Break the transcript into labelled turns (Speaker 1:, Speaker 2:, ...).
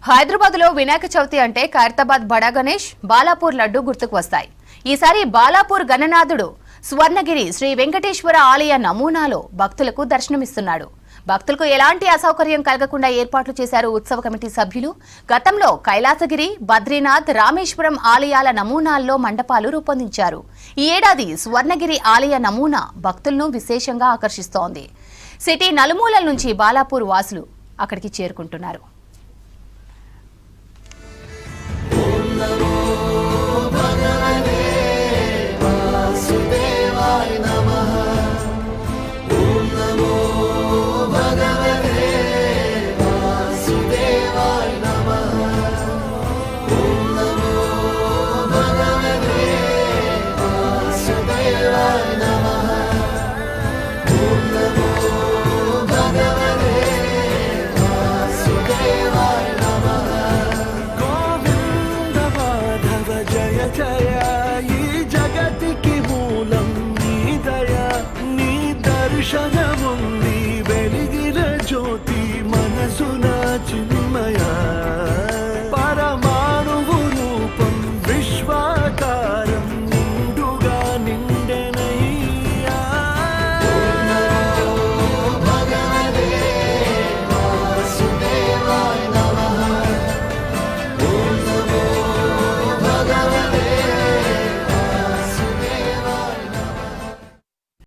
Speaker 1: హైదరాబాద్ లో వినాయక చవితి అంటే ఖైరతాబాద్ బడా గణేష్, బాలాపూర్ లడ్డు గుర్తుకు వస్తాయి. ఈసారి బాలాపూర్ గణనాథుడు స్వర్ణగిరి శ్రీ వెంకటేశ్వర ఆలయ నమూనాలో భక్తులకు దర్శనమిస్తున్నాడు. భక్తులకు ఎలాంటి అసౌకర్యం కలగకుండా ఏర్పాట్లు చేశారు ఉత్సవ కమిటీ సభ్యులు. గతంలో కైలాసగిరి, బద్రీనాథ్, రామేశ్వరం ఆలయాల నమూనాల్లో మండపాలు రూపొందించారు. ఈ ఏడాది స్వర్ణగిరి ఆలయ నమూనా భక్తులను విశేషంగా ఆకర్షిస్తోంది. సిటీ నలుమూలల నుంచి బాలాపూర్ వాసులు అక్కడికి చేరుకుంటున్నారు.
Speaker 2: దర్శనముంది వెలిగిన జ్యోతి మనసున చిన్మయ